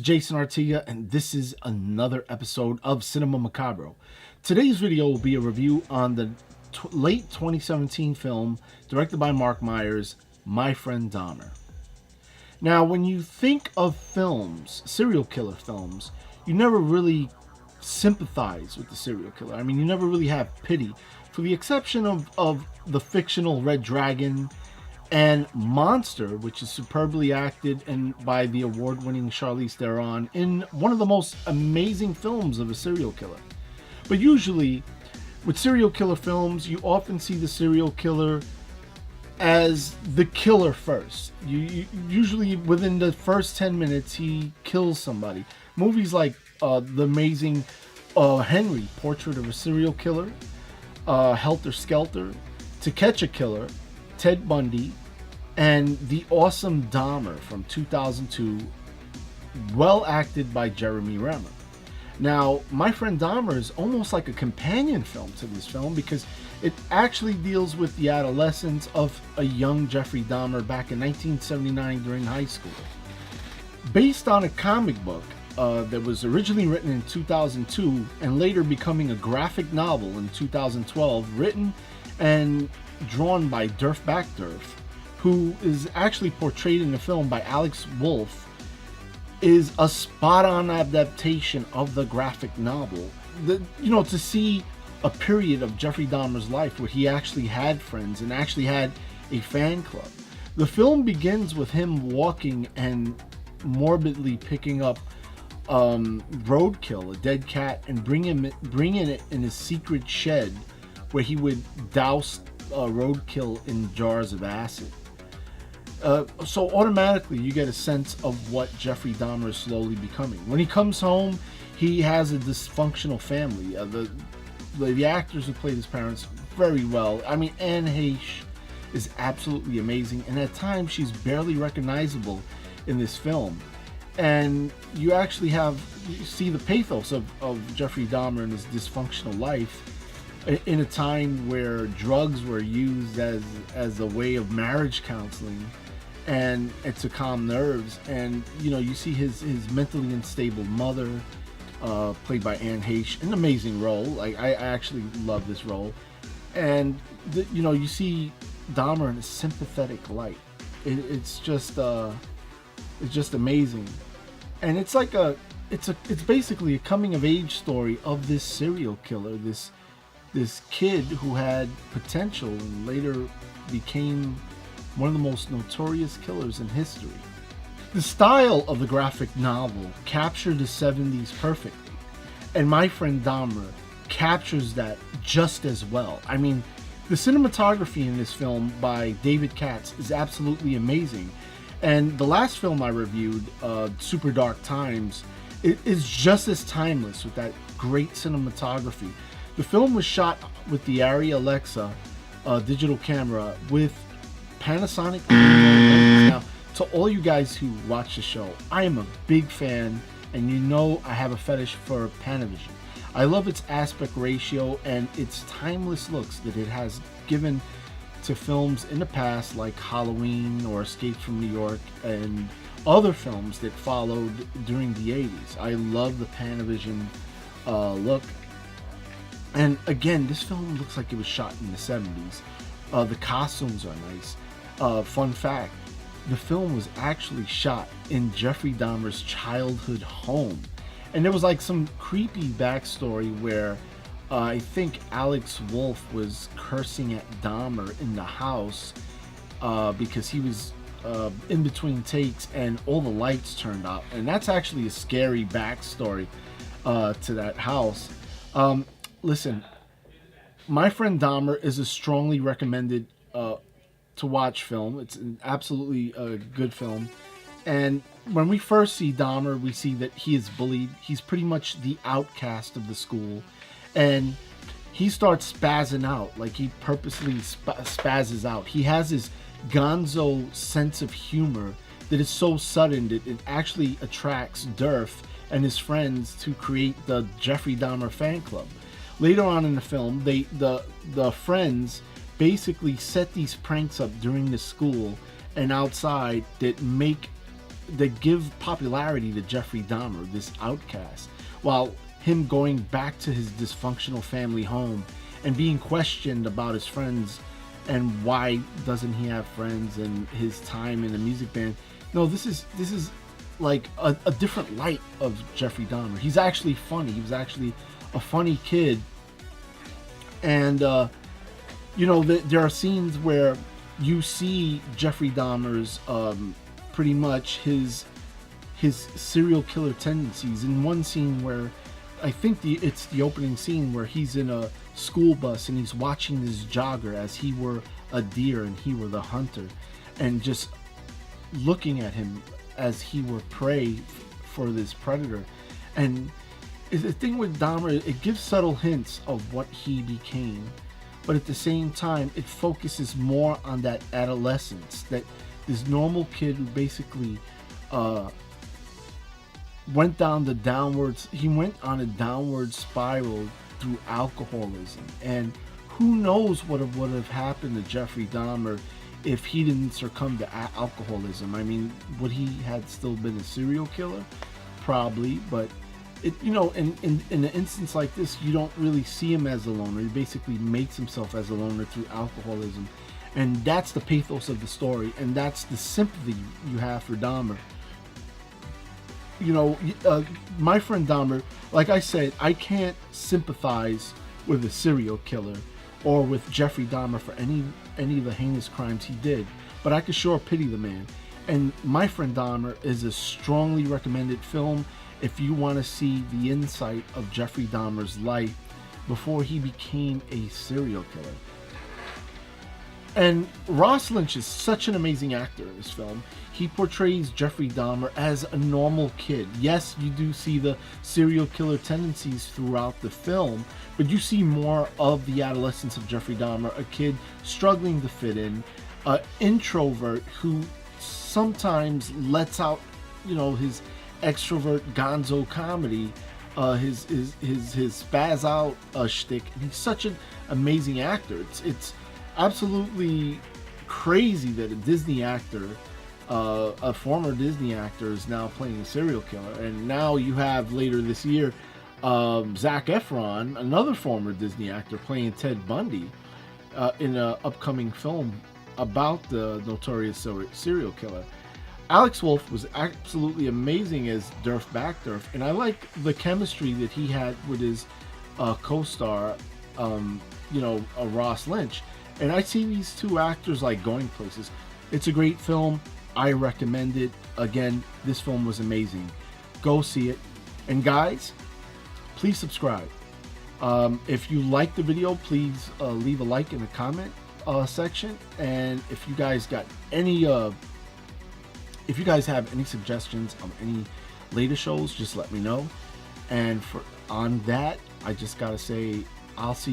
Jason Artiga, and this is another episode of Cinema Macabro. Today's video will be a review on the late 2017 film directed by Mark Myers, My Friend Dahmer. Now, when you think of films, serial killer films, you never really sympathize with the serial killer. I mean, you never really have pity, for the exception of the fictional Red Dragon and Monster, which is superbly acted and by the award-winning Charlize Theron in one of the most amazing films of a serial killer. But usually, with serial killer films, you often see the serial killer as the killer first. You usually within the first 10 minutes he kills somebody. Movies like the amazing Henry, Portrait of a Serial Killer, Helter Skelter, To Catch a Killer, Ted Bundy, and The Awesome Dahmer from 2002, well acted by Jeremy Renner. Now, My Friend Dahmer is almost like a companion film to this film because it actually deals with the adolescence of a young Jeffrey Dahmer back in 1979 during high school. Based on a comic book that was originally written in 2002 and later becoming a graphic novel in 2012, written and drawn by Durf Backdurf, who is actually portrayed in the film by Alex Wolff, is a spot-on adaptation of the graphic novel. To see a period of Jeffrey Dahmer's life where he actually had friends and actually had a fan club. The film begins with him walking and morbidly picking up roadkill, a dead cat, and bringing it in his secret shed where he would douse roadkill in jars of acid. So automatically you get a sense of what Jeffrey Dahmer is slowly becoming. When he comes home, he has a dysfunctional family. The actors who played his parents very well. I mean, Anne Heche is absolutely amazing, and at times she's barely recognizable in this film. And you actually see the pathos of Jeffrey Dahmer and his dysfunctional life in a time where drugs were used as a way of marriage counseling and to calm nerves. And you see his mentally unstable mother, played by Anne Heche, an amazing role. Like, I actually love this role. And you see Dahmer in a sympathetic light. It's just amazing. And it's like it's basically a coming of age story of this serial killer, this kid who had potential and later became one of the most notorious killers in history. The style of the graphic novel captured the 70s perfectly, and My Friend Dahmer captures that just as well. I mean, the cinematography in this film by David Katz is absolutely amazing, and the last film I reviewed, Super Dark Times, is just as timeless with that great cinematography. The film was shot with the Arri Alexa digital camera with Panasonic. Now, to all you guys who watch the show, I am a big fan, and I have a fetish for Panavision. I love its aspect ratio and its timeless looks that it has given to films in the past like Halloween or Escape from New York and other films that followed during the 80s. I love the Panavision look. And again, this film looks like it was shot in the 70s. The costumes are nice. Fun fact, the film was actually shot in Jeffrey Dahmer's childhood home. And there was like some creepy backstory where I think Alex Wolff was cursing at Dahmer in the house because he was in between takes and all the lights turned out. And that's actually a scary backstory to that house. Listen, My Friend Dahmer is a strongly recommended to watch film. It's an absolutely good film. And when we first see Dahmer, we see that he is bullied. He's pretty much the outcast of the school. And he starts spazzing out, like he purposely spazzes out. He has this gonzo sense of humor that is so sudden that it actually attracts Durf and his friends to create the Jeffrey Dahmer fan club. Later on in the film, the friends basically set these pranks up during the school and outside that make that give popularity to Jeffrey Dahmer, this outcast, while him going back to his dysfunctional family home and being questioned about his friends and why doesn't he have friends and his time in the music band. No, this is like a different light of Jeffrey Dahmer. He's actually funny. He was actually a funny kid, and you know, there are scenes where you see Jeffrey Dahmer's pretty much his serial killer tendencies. In one scene where I think it's the opening scene where he's in a school bus and he's watching this jogger as he were a deer and he were the hunter, and just looking at him as he were prey for this predator. And the thing with Dahmer, it gives subtle hints of what he became, but at the same time it focuses more on that adolescence, that this normal kid who basically went on a downward spiral through alcoholism. And who knows what would have happened to Jeffrey Dahmer if he didn't succumb to alcoholism. I mean, would he had still been a serial killer? Probably, but it, you know, in an instance like this, you don't really see him as a loner. He basically makes himself as a loner through alcoholism, and that's the pathos of the story, and that's the sympathy you have for Dahmer. You know, My Friend Dahmer, like I said, I can't sympathize with a serial killer or with Jeffrey Dahmer for any of the heinous crimes he did, but I could sure pity the man. And My Friend Dahmer is a strongly recommended film if you want to see the insight of Jeffrey Dahmer's life before he became a serial killer. And Ross Lynch is such an amazing actor in this film. He portrays Jeffrey Dahmer as a normal kid. Yes, you do see the serial killer tendencies throughout the film, but you see more of the adolescence of Jeffrey Dahmer, a kid struggling to fit in, an introvert who sometimes lets out, you know, his extrovert gonzo comedy, his spaz out shtick. And he's such an amazing actor. It's absolutely crazy that a Disney actor, a former Disney actor, is now playing a serial killer. And now you have later this year Zac Efron, another former Disney actor, playing Ted Bundy in an upcoming film about the notorious serial killer. Alex Wolff was absolutely amazing as Durf Backdurf, and I like the chemistry that he had with his co-star, you know, Ross Lynch. And I see these two actors like going places. It's a great film. I recommend it. Again, this film was amazing. Go see it. And guys, please subscribe. If you like the video, please leave a like in the comment section. And if you guys got any, if you guys have any suggestions of any later shows, just let me know. And on that, I just gotta say, I'll see you.